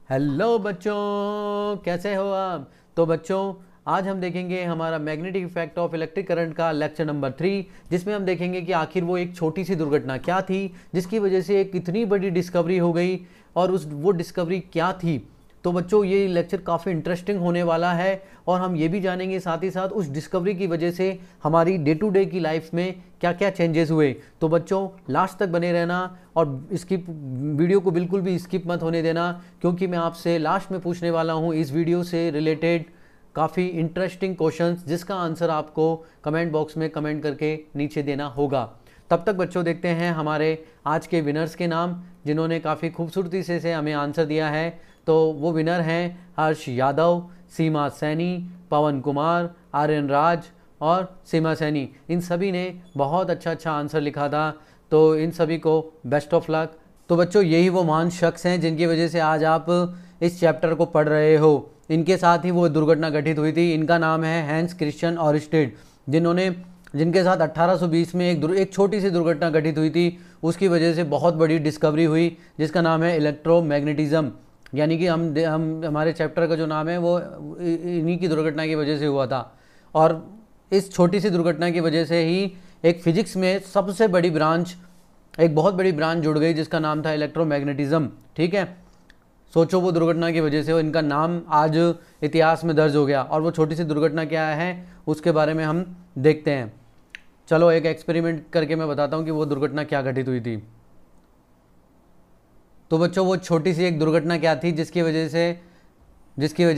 Hello बच्चों, कैसे हो आप। तो बच्चों, आज हम देखेंगे हमारा magnetic effect of electric current का लेक्चर नंबर 3, जिसमें हम देखेंगे कि आखिर वो एक छोटी सी दुर्घटना क्या थी जिसकी वजह से एक इतनी बड़ी डिस्कवरी हो गई और वो डिस्कवरी क्या थी। तो बच्चों, ये लेक्चर काफ़ी इंटरेस्टिंग होने वाला है और हम ये भी जानेंगे साथ ही साथ उस डिस्कवरी की वजह से हमारी डे टू डे की लाइफ में क्या क्या चेंजेस हुए। तो बच्चों, लास्ट तक बने रहना और स्किप वीडियो को बिल्कुल भी स्किप मत होने देना, क्योंकि मैं आपसे लास्ट में पूछने वाला हूँ इस वीडियो से रिलेटेड काफ़ी इंटरेस्टिंग क्वेश्चंस, जिसका आंसर आपको कमेंट बॉक्स में कमेंट करके नीचे देना होगा। तब तक बच्चों, देखते हैं हमारे आज के विनर्स के नाम, जिन्होंने काफ़ी खूबसूरती से हमें आंसर दिया है। तो वो विनर हैं हर्ष यादव, सीमा सैनी, पवन कुमार, आर्यन राज और सीमा सैनी। इन सभी ने बहुत अच्छा आंसर लिखा था, तो इन सभी को बेस्ट ऑफ लक। तो बच्चों, यही वो महान शख्स हैं जिनकी वजह से आज आप इस चैप्टर को पढ़ रहे हो। इनके साथ ही वो दुर्घटना घटित हुई थी। इनका नाम है हैंस क्रिश्चियन ऑरिस्टेड, जिनके साथ 1820 में एक छोटी सी दुर्घटना घटित हुई थी। उसकी वजह से बहुत बड़ी डिस्कवरी हुई, जिसका नाम है इलेक्ट्रोमैग्नेटिज्म। यानी कि हम हमारे चैप्टर का जो नाम है वो इन्हीं की दुर्घटना की वजह से हुआ था। और इस छोटी सी दुर्घटना की वजह से ही एक फिजिक्स में सबसे बड़ी ब्रांच, एक बहुत बड़ी ब्रांच जुड़ गई, जिसका नाम था इलेक्ट्रोमैग्नेटिज्म। ठीक है, सोचो, वो दुर्घटना की वजह से इनका नाम आज इतिहास में दर्ज हो गया। और वो छोटी सी दुर्घटना क्या है उसके बारे में हम देखते हैं। चलो, एक एक्सपेरिमेंट करके मैं बताता हूँ कि वो दुर्घटना क्या घटित हुई थी। तो बच्चों, वो छोटी सी एक दुर्घटना क्या थी जिसकी वजह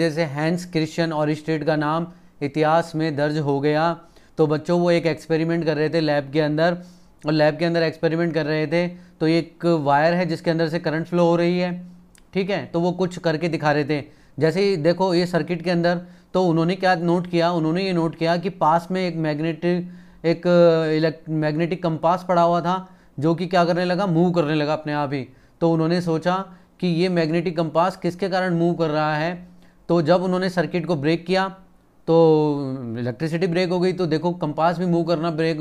से हैंस क्रिश्चियन ऑरिस्टेड का नाम इतिहास में दर्ज हो गया। तो बच्चों, वो एक एक्सपेरिमेंट कर रहे थे लैब के अंदर, और लैब के अंदर एक्सपेरिमेंट कर रहे थे। तो एक वायर है जिसके अंदर से करंट फ्लो हो रही है। ठीक है, तो वो कुछ करके दिखा रहे थे। जैसे ही देखो ये सर्किट के अंदर, तो उन्होंने क्या नोट किया, उन्होंने ये नोट किया कि पास में एक मैग्नेटिक कंपास पड़ा हुआ था, जो कि क्या करने लगा, मूव करने लगा अपने आप ही। तो उन्होंने सोचा कि ये मैग्नेटिक कंपास किसके कारण मूव कर रहा है। तो जब उन्होंने सर्किट को ब्रेक किया तो इलेक्ट्रिसिटी ब्रेक हो गई। तो देखो, कंपास भी मूव करना ब्रेक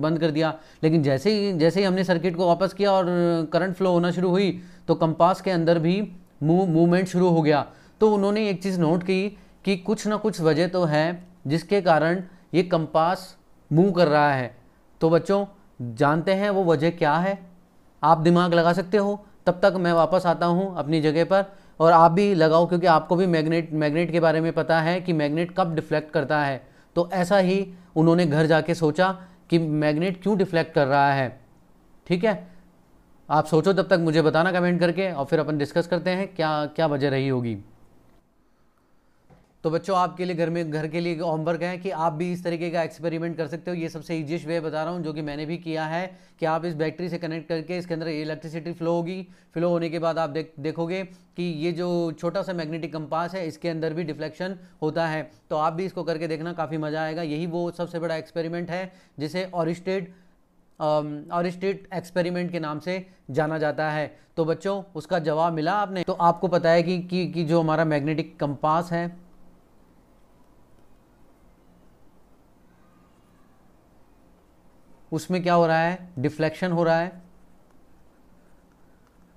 बंद कर दिया। लेकिन जैसे ही हमने सर्किट को वापस किया और करंट फ्लो होना शुरू हुई, तो कंपास के अंदर भी मूवमेंट शुरू हो गया। तो उन्होंने एक चीज़ नोट की कि कुछ ना कुछ वजह तो है जिसके कारण ये कंपास मूव कर रहा है। तो बच्चों, जानते हैं वो वजह क्या है? आप दिमाग लगा सकते हो। तब तक मैं वापस आता हूँ अपनी जगह पर, और आप भी लगाओ, क्योंकि आपको भी मैग्नेट के बारे में पता है कि मैग्नेट कब डिफ्लेक्ट करता है। तो ऐसा ही उन्होंने घर जाके सोचा कि मैग्नेट क्यों डिफ्लेक्ट कर रहा है। ठीक है, आप सोचो, तब तक मुझे बताना कमेंट करके, और फिर अपन डिस्कस करते हैं क्या क्या वजह रही होगी। तो बच्चों, आपके लिए घर के लिए होमवर्क है कि आप भी इस तरीके का एक्सपेरिमेंट कर सकते हो। ये सबसे ईजीएस्ट वे बता रहा हूँ, जो कि मैंने भी किया है, कि आप इस बैटरी से कनेक्ट करके इसके अंदर इलेक्ट्रिसिटी फ्लो होगी। फ्लो होने के बाद आप देखोगे कि ये जो छोटा सा मैग्नेटिक कंपास है, इसके अंदर भी डिफ्लेक्शन होता है। तो आप भी इसको करके देखना, काफ़ी मज़ा आएगा। यही वो सबसे बड़ा एक्सपेरिमेंट है जिसे ऑरिस्टेड एक्सपेरिमेंट के नाम से जाना जाता है। तो बच्चों, उसका जवाब मिला आपने। तो आपको पता है कि जो हमारा मैग्नेटिक कंपास है, उसमें क्या हो रहा है, डिफ्लेक्शन हो रहा है।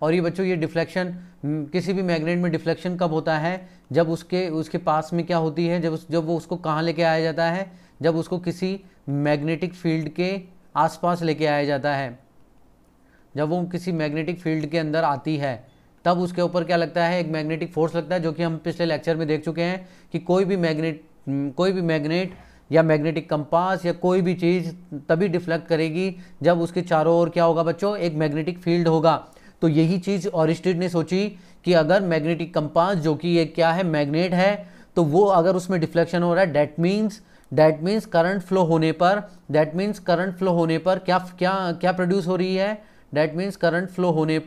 और ये बच्चों, ये डिफ्लेक्शन, किसी भी मैग्नेट में डिफ्लेक्शन कब होता है? जब उसके पास में क्या होती है, जब वो उसको कहाँ लेके आया जाता है, जब उसको किसी मैग्नेटिक फील्ड के आसपास लेके आया जाता है। जब वो किसी मैग्नेटिक फील्ड के अंदर आती है, तब उसके ऊपर क्या लगता है, एक मैग्नेटिक फोर्स लगता है, जो कि हम पिछले लेक्चर में देख चुके हैं कि कोई भी मैग्नेट या मैग्नेटिक कंपास या कोई भी चीज़ तभी डिफ्लेक्ट करेगी जब उसके चारों ओर क्या होगा बच्चों, एक मैग्नेटिक फील्ड होगा। तो यही चीज़ ऑरिस्टेड ने सोची कि अगर मैग्नेटिक कंपास, जो कि एक क्या है, मैग्नेट है, तो वो अगर उसमें डिफ्लेक्शन हो रहा है, दैट मीन्स करंट फ्लो होने पर क्या प्रोड्यूस हो रही है, दैट मीन्स करंट फ्लो होने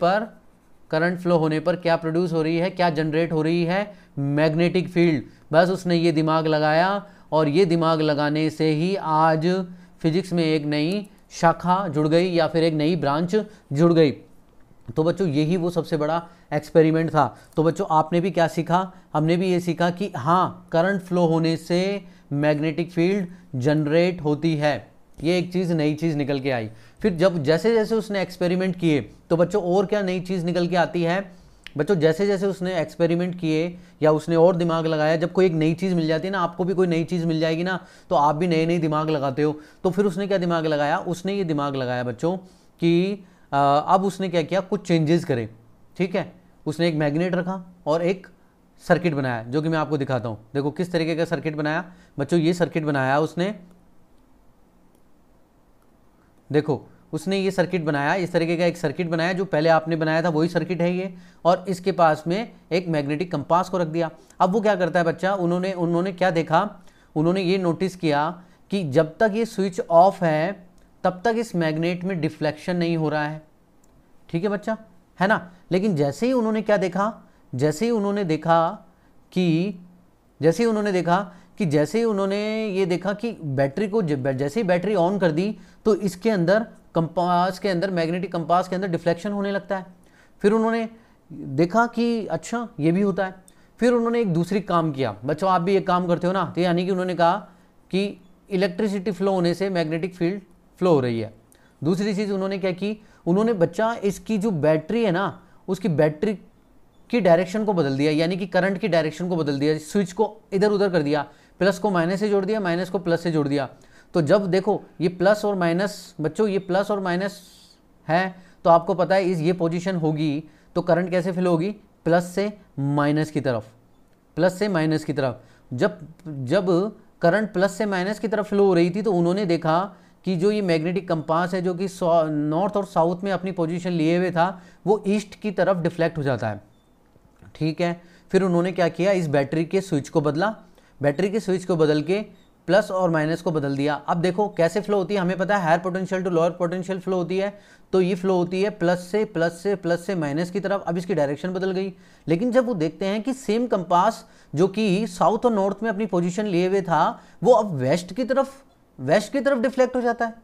पर क्या प्रोड्यूस हो रही है, क्या जनरेट हो रही है, मैग्नेटिक फील्ड। बस उसने ये दिमाग लगाया, और ये दिमाग लगाने से ही आज फिजिक्स में एक नई शाखा जुड़ गई, या फिर एक नई ब्रांच जुड़ गई। तो बच्चों, यही वो सबसे बड़ा एक्सपेरिमेंट था। तो बच्चों, आपने भी क्या सीखा? हमने भी ये सीखा कि हाँ, करंट फ्लो होने से मैग्नेटिक फील्ड जनरेट होती है। ये एक चीज़, नई चीज़ निकल के आई। फिर जैसे जैसे उसने एक्सपेरिमेंट किए, तो बच्चों और क्या नई चीज़ निकल के आती है, बच्चों जैसे जैसे उसने एक्सपेरिमेंट किए या उसने और दिमाग लगाया, जब कोई एक नई चीज़ मिल जाती है ना, आपको भी कोई नई चीज़ मिल जाएगी ना, तो आप भी नए नए दिमाग लगाते हो। तो फिर उसने क्या दिमाग लगाया, उसने ये दिमाग लगाया बच्चों कि अब उसने क्या किया, कुछ चेंजेस करे। ठीक है, उसने एक मैग्नेट रखा और एक सर्किट बनाया, जो कि मैं आपको दिखाता हूँ। देखो किस तरीके का सर्किट बनाया बच्चों, ये सर्किट बनाया उसने। देखो उसने ये सर्किट बनाया, इस तरीके का एक सर्किट बनाया, जो पहले आपने बनाया था वही सर्किट है ये, और इसके पास में एक मैग्नेटिक कंपास को रख दिया। अब वो क्या करता है बच्चा, उन्होंने क्या देखा, उन्होंने ये नोटिस किया कि जब तक ये स्विच ऑफ है तब तक इस मैग्नेट में डिफ्लेक्शन नहीं हो रहा है। ठीक है बच्चा, है ना। लेकिन जैसे ही उन्होंने क्या देखा, जैसे ही उन्होंने ये देखा कि बैटरी को जैसे ही बैटरी ऑन कर दी तो इसके अंदर कंपास के अंदर, मैग्नेटिक कंपास के अंदर डिफ्लेक्शन होने लगता है। फिर उन्होंने देखा कि अच्छा ये भी होता है। फिर उन्होंने एक दूसरी काम किया। बच्चों आप भी एक काम करते हो ना, तो यानी कि उन्होंने कहा कि इलेक्ट्रिसिटी फ्लो होने से मैग्नेटिक फील्ड फ्लो हो रही है। दूसरी चीज़ उन्होंने क्या की, उन्होंने बच्चा इसकी जो बैटरी है ना, उसकी बैटरी की डायरेक्शन को बदल दिया, यानी कि करंट की डायरेक्शन को बदल दिया, स्विच को इधर उधर कर दिया, प्लस को माइनस से जोड़ दिया, माइनस को प्लस से जोड़ दिया। तो जब देखो ये प्लस और माइनस, बच्चों ये प्लस और माइनस है, तो आपको पता है इस ये पोजीशन होगी तो करंट कैसे फ्लो होगी, प्लस से माइनस की तरफ, प्लस से माइनस की तरफ। जब करंट प्लस से माइनस की तरफ फ्लो हो रही थी तो उन्होंने देखा कि जो ये मैग्नेटिक कंपास है, जो कि नॉर्थ और साउथ में अपनी पोजीशन लिए हुए था, वो ईस्ट की तरफ डिफ्लेक्ट हो जाता है। ठीक है, फिर उन्होंने क्या किया, इस बैटरी के स्विच को बदला, बैटरी के स्विच को बदल के प्लस और माइनस को बदल दिया। अब देखो कैसे फ्लो होती है, हमें पता है higher potential to lower potential flow होती है, तो ये फ्लो होती है प्लस से माइनस की तरफ। अब इसकी डायरेक्शन बदल गई। लेकिन जब वो देखते हैं कि सेम कंपास जो कि साउथ और नॉर्थ में अपनी पोजीशन लिए हुए था, वो अब वेस्ट की तरफ डिफ्लेक्ट हो जाता है,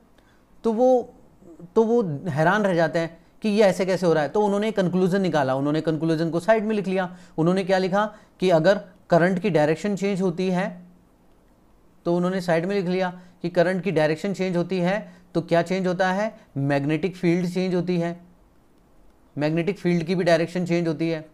तो वो हैरान रह जाते हैं कि ये ऐसे कैसे हो रहा है। तो उन्होंने कंक्लूजन निकाला, उन्होंने कंक्लूजन को साइड में लिख लिया। उन्होंने क्या लिखा कि अगर करंट की डायरेक्शन चेंज होती है, तो उन्होंने साइड में लिख लिया कि करंट की डायरेक्शन चेंज होती है तो क्या चेंज होता है, मैग्नेटिक फील्ड चेंज होती है, मैग्नेटिक फील्ड की भी डायरेक्शन चेंज होती है।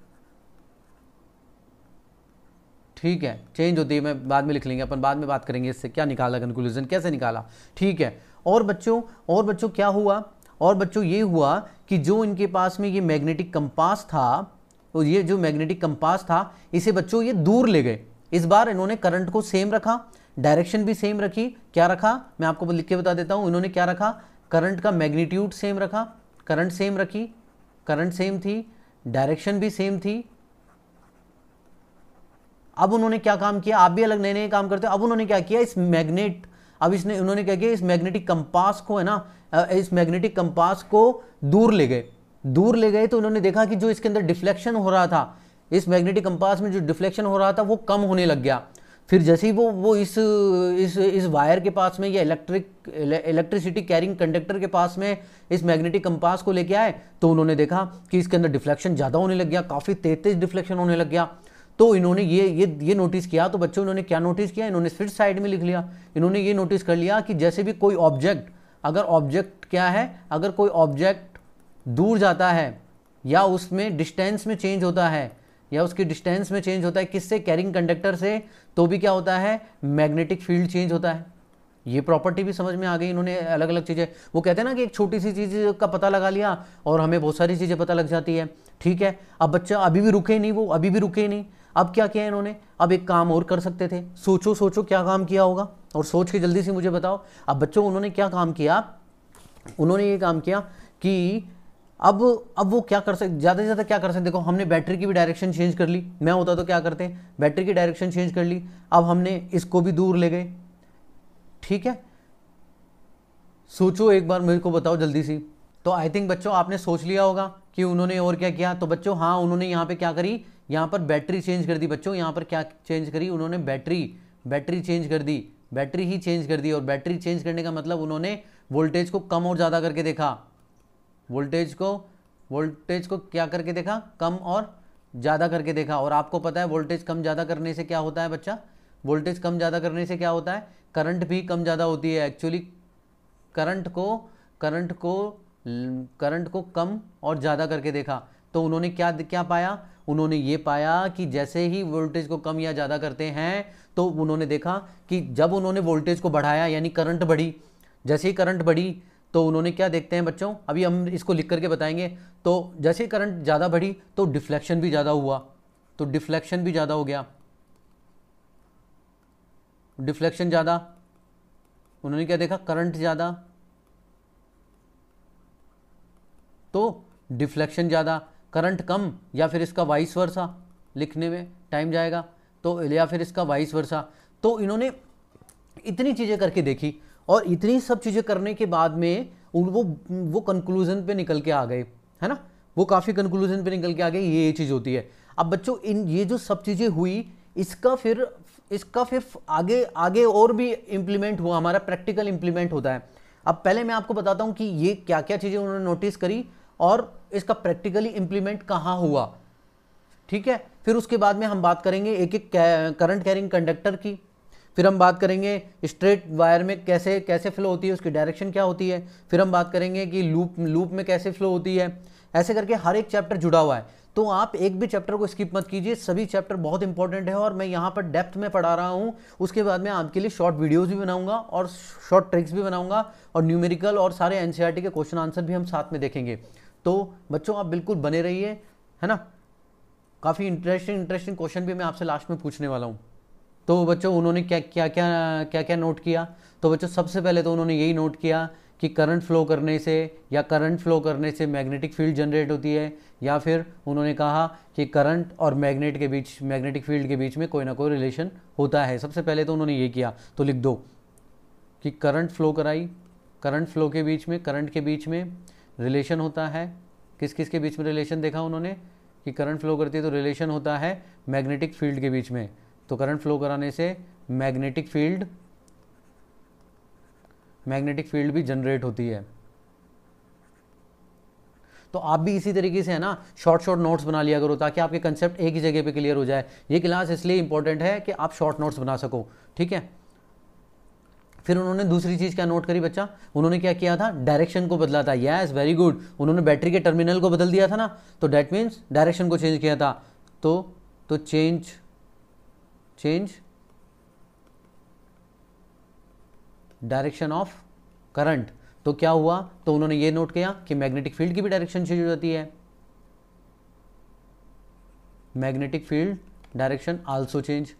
ठीक है, चेंज होती है, मैं बाद में लिख लेंगे, अपन बाद में बात करेंगे इससे क्या निकाला, कंक्लूजन कैसे निकाला। ठीक है, और बच्चों क्या हुआ, और बच्चों ये हुआ कि जो इनके पास में ये मैग्नेटिक कंपास था, तो ये जो मैग्नेटिक कंपास था, इसे बच्चों ये दूर ले गए। इस बार इन्होंने करंट को सेम रखा, डायरेक्शन भी सेम रखी। क्या रखा, मैं आपको लिख के बता देता हूं। इन्होंने क्या रखा, करंट का मैग्नीट्यूड सेम रखा, करंट सेम रखी, करंट सेम थी, डायरेक्शन भी सेम थी। अब उन्होंने क्या काम किया, आप भी अलग नए नए काम करते हो। अब उन्होंने क्या किया, उन्होंने क्या किया, इस मैग्नेटिक कंपास को है ना, इस मैग्नेटिक कंपास को दूर ले गए। तो उन्होंने देखा कि जो इसके अंदर डिफ्लेक्शन हो रहा था, इस मैग्नेटिक कंपास में जो डिफ्लेक्शन हो रहा था वो कम होने लग गया। फिर जैसे ही वो इस वायर के पास में या इलेक्ट्रिसिटी कैरिंग कंडक्टर के पास में इस मैग्नेटिक कंपास को लेके आए, तो उन्होंने देखा कि इसके अंदर डिफ्लेक्शन ज़्यादा होने लग गया, काफ़ी तेज डिफ्लेक्शन होने लग गया। तो इन्होंने ये नोटिस किया। तो बच्चों इन्होंने क्या नोटिस किया, इन्होंने फिर साइड में लिख लिया। इन्होंने ये नोटिस कर लिया कि जैसे भी कोई ऑब्जेक्ट, अगर कोई ऑब्जेक्ट दूर जाता है या उसमें डिस्टेंस में चेंज होता है, किससे, कैरिंग कंडक्टर से, तो भी क्या होता है, मैग्नेटिक फील्ड चेंज होता है। ये प्रॉपर्टी भी समझ में आ गई। इन्होंने अलग अलग चीज़ें, वो कहते हैं ना कि एक छोटी सी चीज़ का पता लगा लिया और हमें बहुत सारी चीज़ें पता लग जाती है। ठीक है, अब बच्चा अभी भी रुके नहीं। अब क्या किया इन्होंने, अब एक काम और कर सकते थे। सोचो क्या काम किया होगा, और सोच के जल्दी से मुझे बताओ। अब बच्चों उन्होंने क्या काम किया, उन्होंने ये काम किया कि अब वो क्या कर सकते, ज़्यादा से ज़्यादा क्या कर सकते। देखो हमने बैटरी की भी डायरेक्शन चेंज कर ली। मैं होता तो क्या करते, बैटरी की डायरेक्शन चेंज कर ली। अब हमने इसको भी दूर ले गए। ठीक है, सोचो एक बार, मेरे को बताओ जल्दी सी। तो आई थिंक बच्चों आपने सोच लिया होगा कि उन्होंने और क्या किया। तो बच्चों हाँ, उन्होंने यहाँ पे क्या करी, यहाँ पर बैटरी चेंज कर दी। बच्चों यहाँ पर क्या चेंज करी उन्होंने, बैटरी चेंज कर दी, बैटरी ही चेंज कर दी। और बैटरी चेंज करने का मतलब उन्होंने वोल्टेज को कम और ज़्यादा करके देखा, वोल्टेज को क्या करके देखा, कम और ज़्यादा करके देखा। और आपको पता है वोल्टेज कम ज़्यादा करने से क्या होता है बच्चा, वोल्टेज कम ज़्यादा करने से क्या होता है, करंट भी कम ज़्यादा होती है। एक्चुअली करंट को कम और ज़्यादा करके देखा। तो उन्होंने क्या पाया, उन्होंने ये पाया कि जैसे ही वोल्टेज को कम या ज़्यादा करते हैं तो उन्होंने देखा कि जब उन्होंने वोल्टेज को बढ़ाया यानी करंट बढ़ी, जैसे ही करंट बढ़ी तो उन्होंने क्या देखते हैं बच्चों, अभी हम इसको लिख करके बताएंगे। तो जैसे ही करंट ज़्यादा बढ़ी तो डिफ्लेक्शन भी ज़्यादा हुआ, तो डिफ्लेक्शन भी ज़्यादा हो गया, डिफ्लेक्शन ज़्यादा, उन्होंने क्या देखा, करंट ज़्यादा तो डिफ्लेक्शन ज़्यादा, करंट कम, या फिर इसका वाइस वर्सा, लिखने में टाइम जाएगा, तो या फिर इसका वाइस वर्सा। तो इन्होंने इतनी चीज़ें करके देखी और इतनी सब चीज़ें करने के बाद में वो कंक्लूजन पे निकल के आ गए, है ना, वो काफ़ी कंक्लूजन पे निकल के आ गए ये चीज़ होती है। अब बच्चों इन ये जो सब चीज़ें हुई इसका फिर आगे आगे और भी इम्प्लीमेंट हुआ, हमारा प्रैक्टिकल इम्प्लीमेंट होता है। अब पहले मैं आपको बताता हूँ कि ये क्या क्या चीज़ें उन्होंने नोटिस करी और इसका प्रैक्टिकली इम्प्लीमेंट कहाँ हुआ, ठीक है। फिर उसके बाद में हम बात करेंगे एक एक करंट कैरिंग कंडक्टर की, फिर हम बात करेंगे स्ट्रेट वायर में कैसे कैसे फ्लो होती है, उसकी डायरेक्शन क्या होती है, फिर हम बात करेंगे कि लूप में कैसे फ्लो होती है। ऐसे करके हर एक चैप्टर जुड़ा हुआ है, तो आप एक भी चैप्टर को स्किप मत कीजिए, सभी चैप्टर बहुत इंपॉर्टेंट है और मैं यहाँ पर डेप्थ में पढ़ा रहा हूँ। उसके बाद में आपके लिए शॉर्ट वीडियोस भी बनाऊंगा और शॉर्ट ट्रिक्स भी बनाऊंगा और न्यूमेरिकल और सारे एनसीईआरटी के क्वेश्चन आंसर भी हम साथ में देखेंगे। तो बच्चों आप बिल्कुल बने रहिए, है ना, काफ़ी इंटरेस्टिंग क्वेश्चन भी मैं आपसे लास्ट में पूछने वाला हूँ। तो बच्चों उन्होंने क्या क्या नोट किया, तो बच्चों सबसे पहले तो उन्होंने यही नोट किया कि करंट फ्लो करने से मैग्नेटिक फील्ड जनरेट होती है, या फिर उन्होंने कहा कि करंट और मैग्नेटिक फील्ड के बीच में कोई ना कोई रिलेशन होता है। सबसे पहले तो उन्होंने ये किया, तो लिख दो कि करंट फ्लो के बीच में रिलेशन होता है। किस किस के बीच में रिलेशन देखा उन्होंने कि करंट फ्लो करती है तो रिलेशन होता है मैग्नेटिक फील्ड के बीच में, तो करंट फ्लो कराने से मैग्नेटिक फील्ड भी जनरेट होती है। तो आप भी इसी तरीके से, है ना, शॉर्ट नोट्स बना लिया करो ताकि आपके कंसेप्ट एक ही जगह पे क्लियर हो जाए। ये क्लास इसलिए इंपॉर्टेंट है कि आप शॉर्ट नोट्स बना सको, ठीक है। फिर उन्होंने दूसरी चीज़ क्या नोट करी बच्चा, उन्होंने क्या किया था, डायरेक्शन को बदला था। यस, वेरी गुड, उन्होंने बैटरी के टर्मिनल को बदल दिया था ना, तो डैट मीन्स डायरेक्शन को चेंज किया था। तो चेंज डायरेक्शन ऑफ करंट, तो क्या हुआ, तो उन्होंने ये नोट किया कि मैग्नेटिक फील्ड की भी डायरेक्शन चेंज हो जाती है, magnetic field direction also change.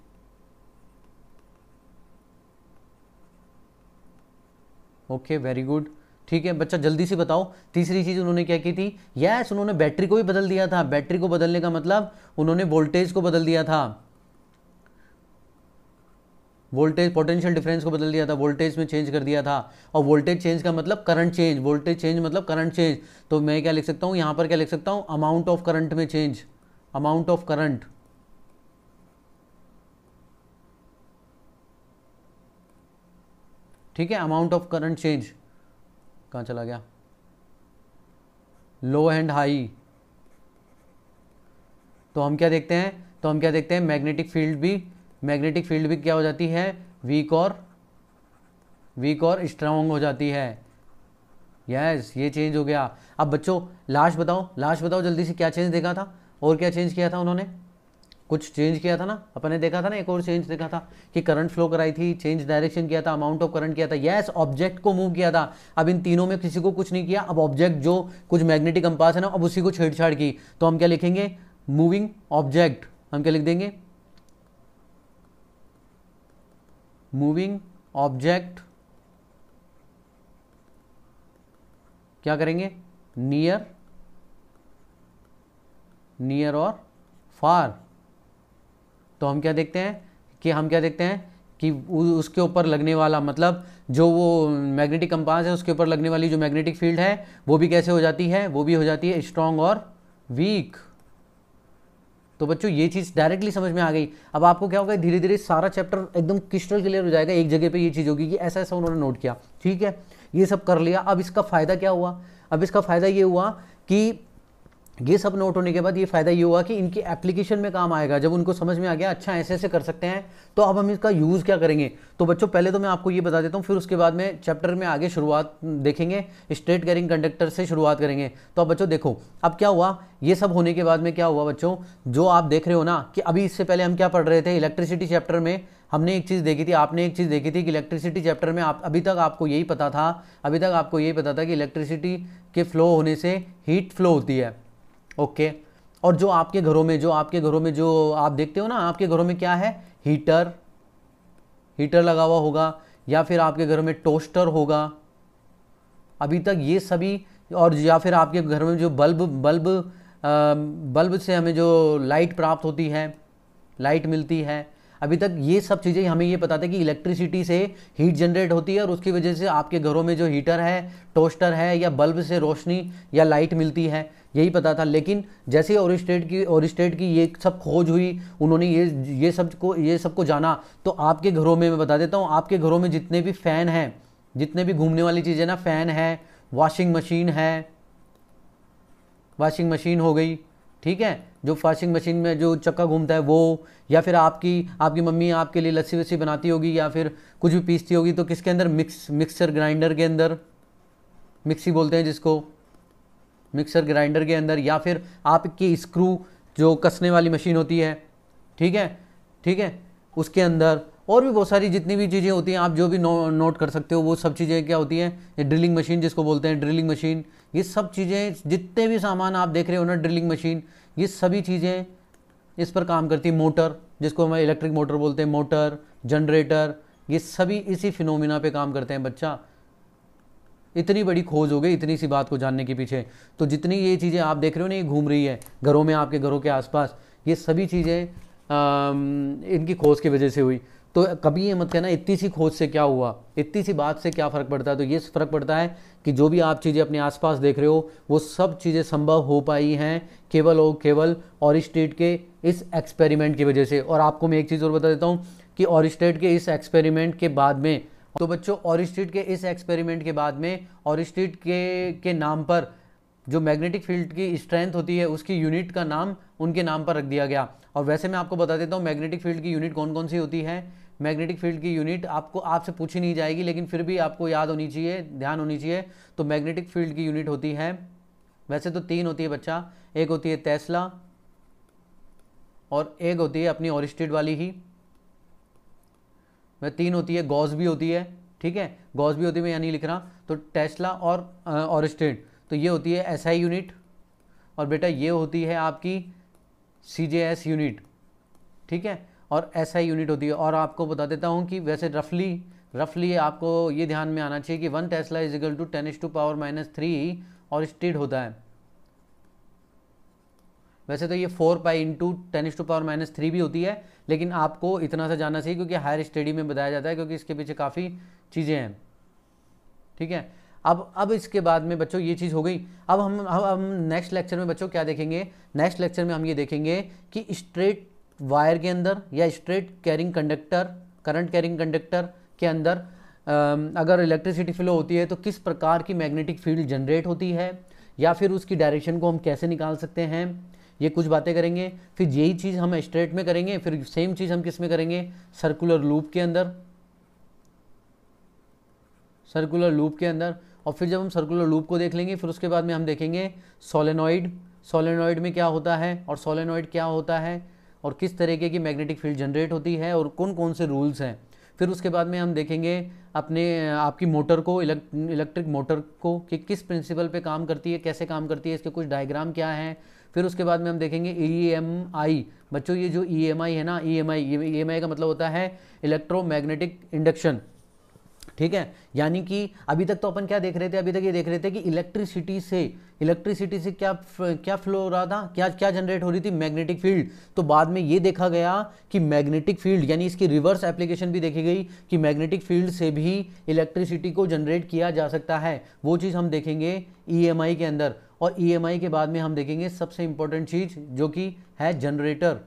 Okay, very good, ठीक है बच्चा, जल्दी से बताओ तीसरी चीज उन्होंने क्या की थी। यस, उन्होंने बैटरी को भी बदल दिया था। बैटरी को बदलने का मतलब उन्होंने वोल्टेज को बदल दिया था, वोल्टेज पोटेंशियल डिफरेंस को बदल दिया था, वोल्टेज में चेंज कर दिया था। और वोल्टेज चेंज का मतलब करंट चेंज, वोल्टेज चेंज मतलब करंट चेंज। तो मैं क्या लिख सकता हूँ यहाँ पर, क्या लिख सकता हूँ, अमाउंट ऑफ करंट में चेंज, अमाउंट ऑफ करंट, ठीक है, अमाउंट ऑफ करंट चेंज। कहाँ चला गया, लो एंड हाई। तो हम क्या देखते हैं, मैग्नेटिक फील्ड भी क्या हो जाती है, वीक और स्ट्रांग हो जाती है। यस, ये चेंज हो गया। अब बच्चों लास्ट बताओ जल्दी से, क्या चेंज देखा था और क्या चेंज किया था उन्होंने, कुछ चेंज किया था ना, अपन ने देखा था ना, एक और चेंज देखा था कि करंट फ्लो कराई थी, चेंज डायरेक्शन किया था, अमाउंट ऑफ करंट किया था। यस, ऑब्जेक्ट को मूव किया था। अब इन तीनों में किसी को कुछ नहीं किया, अब ऑब्जेक्ट जो कुछ मैग्नेटिक कंपास है ना, अब उसी को छेड़छाड़ की। तो हम क्या लिखेंगे, मूविंग ऑब्जेक्ट, हम क्या लिख देंगे, मूविंग ऑब्जेक्ट क्या करेंगे, नियर और फार। तो हम क्या देखते हैं कि उसके ऊपर लगने वाला, मतलब जो वो मैग्नेटिक कंपास है उसके ऊपर लगने वाली जो मैग्नेटिक फील्ड है वो भी कैसे हो जाती है, वो भी हो जाती है स्ट्रांग और वीक। तो बच्चों ये चीज़ डायरेक्टली समझ में आ गई। अब आपको क्या होगा, धीरे धीरे सारा चैप्टर एकदम क्रिस्टल क्लियर हो जाएगा, एक जगह पे ये चीज़ होगी कि ऐसा ऐसा उन्होंने नोट किया, ठीक है, ये सब कर लिया। अब इसका फ़ायदा क्या हुआ, अब इसका फ़ायदा ये हुआ कि ये सब नोट होने के बाद ये फ़ायदा ये हुआ कि इनकी एप्लीकेशन में काम आएगा। जब उनको समझ में आ गया अच्छा ऐसे ऐसे कर सकते हैं, तो अब हम इसका यूज़ क्या करेंगे। तो बच्चों पहले तो मैं आपको ये बता देता हूँ, फिर उसके बाद में चैप्टर में आगे शुरुआत देखेंगे, स्ट्रेट कैरिंग कंडक्टर से शुरुआत करेंगे। तो अब बच्चों देखो अब क्या हुआ, ये सब होने के बाद में क्या हुआ बच्चों, जो आप देख रहे हो ना कि अभी इससे पहले हम क्या पढ़ रहे थे, इलेक्ट्रिसिटी चैप्टर में हमने एक चीज़ देखी थी, आपने एक चीज़ देखी थी कि इलेक्ट्रिसिटी चैप्टर में आप अभी तक आपको यही पता था कि इलेक्ट्रिसिटी के फ्लो होने से हीट फ्लो होती है। ओके, और जो आपके घरों में जो आप देखते हो ना, आपके घरों में क्या है, हीटर लगा हुआ होगा, या फिर आपके घर में टोस्टर होगा, अभी तक ये सभी, और या फिर आपके घर में जो बल्ब से हमें जो लाइट प्राप्त होती है, लाइट मिलती है, अभी तक ये सब चीज़ें हमें ये पता था कि इलेक्ट्रिसिटी से हीट जनरेट होती है और उसकी वजह से आपके घरों में जो हीटर है, टोस्टर है, या बल्ब से रोशनी या लाइट मिलती है, यही पता था। लेकिन जैसे ओरिस्टेट की ये सब खोज हुई, उन्होंने ये सबको जाना, तो आपके घरों में मैं बता देता हूँ, आपके घरों में जितने भी फ़ैन हैं, जितने भी घूमने वाली चीज़ें ना, फ़ैन है, वॉशिंग मशीन हो गई, ठीक है, जो वॉशिंग मशीन में जो चक्का घूमता है वो, या फिर आपकी मम्मी आपके लिए लस्सी वस्सी बनाती होगी या फिर कुछ भी पीसती होगी, तो किसके अंदर, मिक्सर ग्राइंडर के अंदर, मिक्सी बोलते हैं जिसको, मिक्सर ग्राइंडर के अंदर, या फिर आपकी स्क्रू जो कसने वाली मशीन होती है, ठीक है, उसके अंदर, और भी बहुत सारी जितनी भी चीज़ें होती हैं आप जो भी नोट कर सकते हो, वो सब चीज़ें क्या होती हैं, ये ड्रिलिंग मशीन जिसको बोलते हैं, ड्रिलिंग मशीन, ये सब चीज़ें, जितने भी सामान आप देख रहे हो ना, ड्रिलिंग मशीन, ये सभी चीज़ें इस पर काम करती है। मोटर जिसको हम इलेक्ट्रिक मोटर बोलते हैं, मोटर, जनरेटर, ये सभी इसी फिनोमिना पे काम करते हैं बच्चा। इतनी बड़ी खोज हो गई इतनी सी बात को जानने के पीछे। तो जितनी ये चीज़ें आप देख रहे हो ना, ये घूम रही है घरों में, आपके घरों के आसपास, ये सभी चीज़ें इनकी खोज की वजह से हुई। तो कभी ये मत कहना इतनी सी खोज से क्या हुआ, इतनी सी बात से क्या फ़र्क पड़ता है। तो ये फ़र्क पड़ता है कि जो भी आप चीज़ें अपने आसपास देख रहे हो, वो सब चीज़ें संभव हो पाई हैं केवल और केवल ओरिस्टेट के इस एक्सपेरिमेंट की वजह से। और आपको मैं एक चीज़ और बता देता हूँ कि ओरिस्टेट के इस एक्सपेरिमेंट के बाद में, तो बच्चों ओरिस्टेट के इस एक्सपेरिमेंट के बाद में ओरिस्टेट के नाम पर जो मैग्नेटिक फील्ड की स्ट्रेंथ होती है, उसकी यूनिट का नाम उनके नाम पर रख दिया गया। और वैसे मैं आपको बता देता हूँ मैग्नेटिक फील्ड की यूनिट कौन कौन सी होती है। मैग्नेटिक फील्ड की यूनिट आपसे पूछी नहीं जाएगी, लेकिन फिर भी आपको याद होनी चाहिए, ध्यान होनी चाहिए। तो मैग्नेटिक फील्ड की यूनिट होती है, वैसे तो 3 होती है बच्चा, एक होती है टेस्ला और एक होती है अपनी ओरिस्टेट वाली ही, वह 3 होती है, गॉस भी होती है, ठीक है, गॉस भी होती है, मैं यहाँ नहीं लिख रहा। तो टेस्ला और ओरिस्टेट, तो ये होती है एसआई यूनिट, और बेटा ये होती है आपकी सीजेएस यूनिट, ठीक है, और एसआई यूनिट होती है। और आपको बता देता हूँ कि वैसे रफली आपको ये ध्यान में आना चाहिए कि 1 टेस्ला इज इक्वल टू 10⁻³ ओरिस्टेट होता है। वैसे तो ये 4 पाई इंटू 10⁻³ भी होती है, लेकिन आपको इतना सा जानना चाहिए क्योंकि हायर स्टडी में बताया जाता है, क्योंकि इसके पीछे काफ़ी चीज़ें हैं, ठीक है। अब इसके बाद में बच्चों ये चीज़ हो गई। अब हम नेक्स्ट लेक्चर में बच्चों क्या देखेंगे, नेक्स्ट लेक्चर में हम ये देखेंगे कि स्ट्रेट वायर के अंदर या straight carrying conductor, current carrying conductor के अंदर अगर इलेक्ट्रिसिटी फ्लो होती है तो किस प्रकार की मैग्नेटिक फील्ड जनरेट होती है, या फिर उसकी डायरेक्शन को हम कैसे निकाल सकते हैं, ये कुछ बातें करेंगे। फिर यही चीज़ हम स्ट्रेट में करेंगे, फिर सेम चीज़ हम किस में करेंगे, सर्कुलर लूप के अंदर, सर्कुलर लूप के अंदर। और फिर जब हम सर्कुलर लूप को देख लेंगे, फिर उसके बाद में हम देखेंगे सोलेनॉइड, सोलेनॉइड में क्या होता है और सोलेनॉइड क्या होता है और किस तरीके की मैग्नेटिक फील्ड जनरेट होती है और कौन कौन से रूल्स हैं। फिर उसके बाद में हम देखेंगे आपकी मोटर को, इलेक्ट्रिक मोटर को, कि किस प्रिंसिपल पे काम करती है, कैसे काम करती है, इसके कुछ डायग्राम क्या हैं। फिर उसके बाद में हम देखेंगे EMI। बच्चों ये जो EMI है ना, EMI का मतलब होता है इलेक्ट्रोमैग्नेटिक इंडक्शन, ठीक है। यानी कि अभी तक तो अपन क्या देख रहे थे, अभी तक ये देख रहे थे कि इलेक्ट्रिसिटी से क्या फ्लो हो रहा था, क्या जनरेट हो रही थी, मैग्नेटिक फील्ड। तो बाद में ये देखा गया कि मैग्नेटिक फील्ड यानी इसकी रिवर्स एप्लीकेशन भी देखी गई कि मैग्नेटिक फील्ड से भी इलेक्ट्रिसिटी को जनरेट किया जा सकता है। वो चीज़ हम देखेंगे EMI के अंदर। और EMI के बाद में हम देखेंगे सबसे इंपॉर्टेंट चीज़ जो कि है जनरेटर।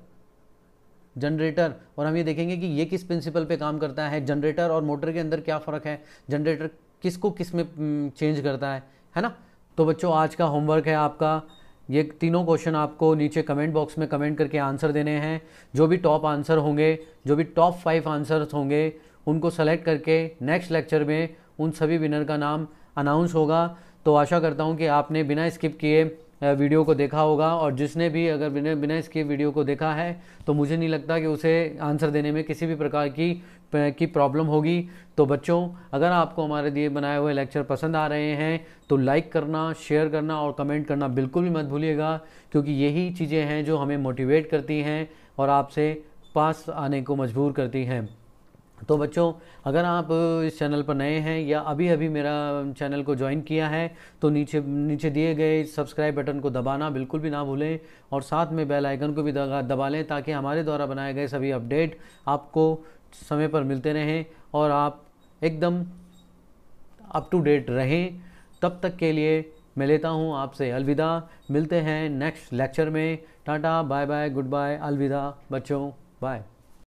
और हम ये देखेंगे कि ये किस प्रिंसिपल पे काम करता है, जनरेटर और मोटर के अंदर क्या फ़र्क है, जनरेटर किसको किस में चेंज करता है ना। तो बच्चों आज का होमवर्क है आपका ये तीनों क्वेश्चन आपको नीचे कमेंट बॉक्स में कमेंट करके आंसर देने हैं। जो भी टॉप आंसर होंगे, जो भी टॉप 5 आंसर्स होंगे, उनको सेलेक्ट करके नेक्स्ट लेक्चर में उन सभी विनर का नाम अनाउंस होगा। तो आशा करता हूँ कि आपने बिना स्किप किए वीडियो को देखा होगा, और जिसने भी अगर बिना स्किप वीडियो को देखा है तो मुझे नहीं लगता कि उसे आंसर देने में किसी भी प्रकार की प्रॉब्लम होगी। तो बच्चों, अगर आपको हमारे दिए बनाए हुए लेक्चर पसंद आ रहे हैं तो लाइक करना, शेयर करना और कमेंट करना बिल्कुल भी मत भूलिएगा, क्योंकि यही चीज़ें हैं जो हमें मोटिवेट करती हैं और आपसे पास आने को मजबूर करती हैं। तो बच्चों, अगर आप इस चैनल पर नए हैं या अभी अभी मेरा चैनल को ज्वाइन किया है तो नीचे दिए गए सब्सक्राइब बटन को दबाना बिल्कुल भी ना भूलें, और साथ में बेल आइकन को भी दबा लें, ताकि हमारे द्वारा बनाए गए सभी अपडेट आपको समय पर मिलते रहें और आप एकदम अप टू डेट रहें। तब तक के लिए मैं लेता हूँ आपसे अलविदा। मिलते हैं नेक्स्ट लेक्चर में। टाटा, बाय बाय, गुड बाय, अलविदा बच्चों, बाय।